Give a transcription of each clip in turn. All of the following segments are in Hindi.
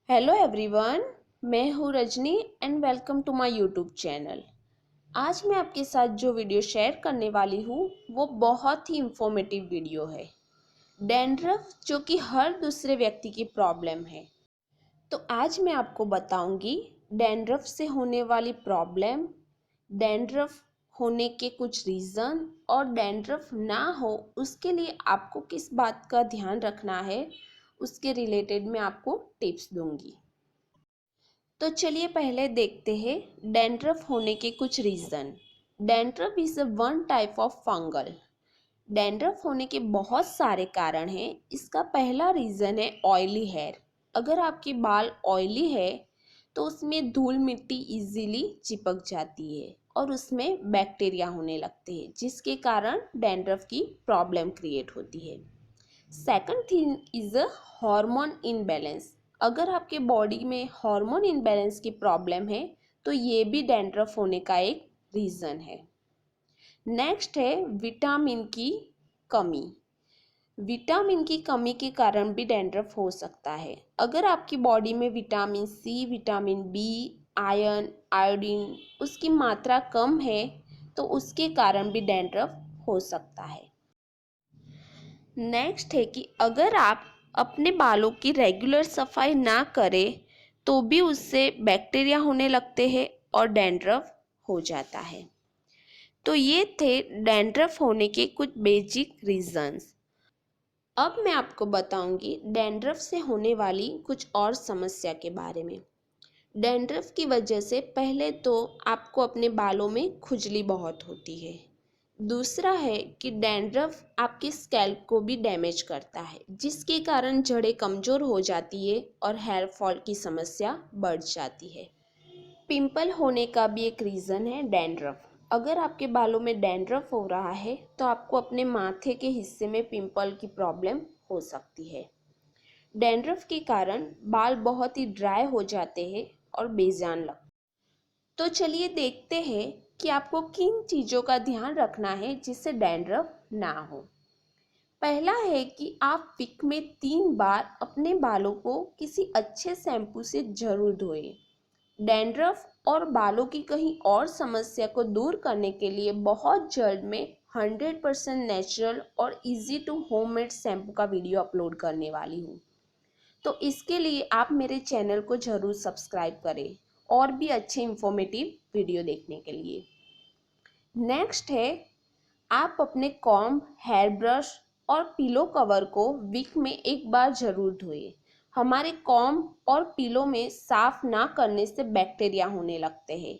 हेलो एवरीवन, मैं हूँ Rajni and welcome to my YouTube channel. आज मैं आपके साथ जो वीडियो शेयर करने वाली हूँ वो बहुत ही इंफॉर्मेटिव वीडियो है। डैंड्रफ जो कि हर दूसरे व्यक्ति की प्रॉब्लम है। तो आज मैं आपको बताऊंगी डैंड्रफ से होने वाली प्रॉब्लम, डैंड्रफ होने के कुछ रीज़न और डैंड्रफ ना हो उसके लिए आपको किस बात का ध्यान रखना है, उसके रिलेटेड मैं आपको टिप्स दूंगी। तो चलिए पहले देखते हैं डैंड्रफ होने के कुछ reason. Dandruff is one type of fungal. Dandruff होने के बहुत सारे कारण हैं। इसका पहला रीज़न है ऑयली हेयर। अगर आपके बाल ऑयली है तो उसमें धूल मिट्टी इजीली चिपक जाती है और उसमें बैक्टीरिया होने लगते हैं, जिसके कारण डैंड्रफ की प्रॉब्लम क्रिएट होती है। Second thing is a hormone imbalance. अगर आपके बॉडी में हार्मोन इनबैलेंस की प्रॉब्लम है तो ये भी डैंड्रफ होने का एक रीज़न है। नेक्स्ट है विटामिन की कमी। विटामिन की कमी के कारण भी डैंड्रफ हो सकता है। अगर आपकी बॉडी में vitamin C, vitamin B, iron, iodine उसकी मात्रा कम है तो उसके कारण भी डैंड्रफ हो सकता है। नेक्स्ट है कि अगर आप अपने बालों की रेगुलर सफाई ना करें तो भी उससे बैक्टीरिया होने लगते हैं और डैंड्रफ हो जाता है। तो ये थे डैंड्रफ होने के कुछ बेसिक रीजंस। अब मैं आपको बताऊंगी डैंड्रफ से होने वाली कुछ और समस्या के बारे में। डैंड्रफ की वजह से पहले तो आपको अपने बालों में खुजली बहुत होती है। दूसरा है कि डैंड्रफ आपकी स्कैल्प को भी डैमेज करता है, जिसके कारण जड़ें कमज़ोर हो जाती है और हेयर फॉल की समस्या बढ़ जाती है। पिंपल होने का भी एक रीज़न है डैंड्रफ। अगर आपके बालों में डैंड्रफ हो रहा है तो आपको अपने माथे के हिस्से में पिंपल की प्रॉब्लम हो सकती है। डैंड्रफ के कारण बाल बहुत ही ड्राई हो जाते हैं और बेजान लगते हैं। तो चलिए देखते हैं कि आपको किन चीज़ों का ध्यान रखना है जिससे डैंड्रफ ना हो। पहला है कि आप वीक में 3 बार अपने बालों को किसी अच्छे शैम्पू से ज़रूर धोएं। डैंड्रफ और बालों की कहीं और समस्या को दूर करने के लिए बहुत जल्द मैं 100% नेचुरल और इजी टू होममेड शैम्पू का वीडियो अपलोड करने वाली हूँ। तो इसके लिए आप मेरे चैनल को ज़रूर सब्सक्राइब करें और भी अच्छे इंफॉर्मेटिव वीडियो देखने के लिए। नेक्स्ट है आप अपने कॉम्ब, हेयर ब्रश और पिलो कवर को वीक में एक बार ज़रूर धोएं। हमारे कॉम्ब और पिलो में साफ ना करने से बैक्टीरिया होने लगते हैं,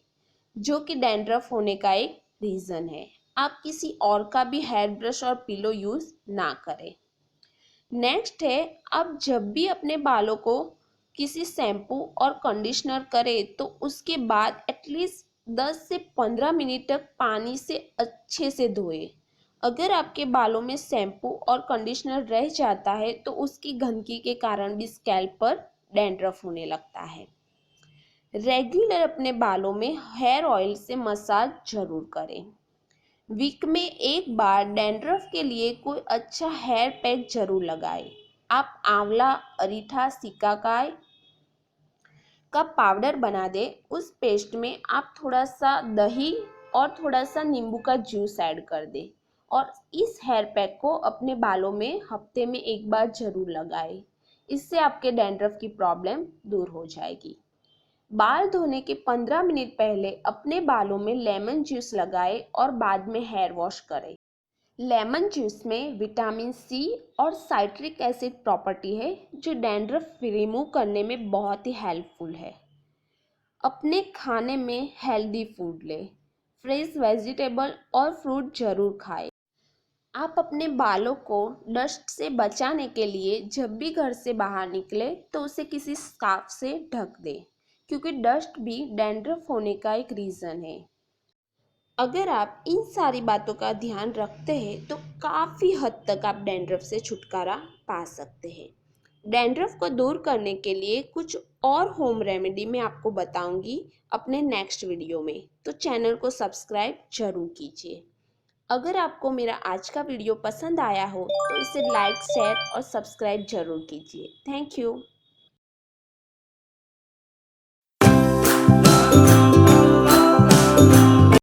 जो कि डैंड्रफ होने का एक रीज़न है। आप किसी और का भी हेयर ब्रश और पिलो यूज़ ना करें। नेक्स्ट है आप जब भी अपने बालों को किसी शैम्पू और कंडीशनर करें तो उसके बाद एटलीस्ट 10 से 15 मिनट तक पानी से अच्छे से धोएं। अगर आपके बालों में शैम्पू और कंडीशनर रह जाता है तो उसकी गंदगी के कारण भी स्कैल्प पर डैंड्रफ होने लगता है। रेगुलर अपने बालों में हेयर ऑयल से मसाज जरूर करें। वीक में एक बार डैंड्रफ के लिए कोई अच्छा हेयर पैक जरूर लगाएं। आप आंवला, अरीठा, सिकाकाई का पाउडर बना दें। उस पेस्ट में आप थोड़ा सा दही और थोड़ा सा नींबू का जूस ऐड कर दें और इस हेयर पैक को अपने बालों में हफ्ते में एक बार जरूर लगाएं। इससे आपके डैंड्रफ की प्रॉब्लम दूर हो जाएगी। बाल धोने के 15 मिनट पहले अपने बालों में लेमन जूस लगाएं और बाद में हेयर वॉश करें। लेमन जूस में विटामिन सी और साइट्रिक एसिड प्रॉपर्टी है जो डैंड्रफ रिमूव करने में बहुत ही हेल्पफुल है। अपने खाने में हेल्दी फूड लें। फ्रेश वेजिटेबल और फ्रूट जरूर खाएं। आप अपने बालों को डस्ट से बचाने के लिए जब भी घर से बाहर निकले तो उसे किसी स्कार्फ से ढक दें, क्योंकि डस्ट भी डैंड्रफ होने का एक रीज़न है। अगर आप इन सारी बातों का ध्यान रखते हैं तो काफ़ी हद तक आप डैंड्रफ से छुटकारा पा सकते हैं। डैंड्रफ को दूर करने के लिए कुछ और होम रेमेडी मैं आपको बताऊंगी अपने नेक्स्ट वीडियो में, तो चैनल को सब्सक्राइब जरूर कीजिए। अगर आपको मेरा आज का वीडियो पसंद आया हो तो इसे लाइक, शेयर और सब्सक्राइब जरूर कीजिए। Thank you.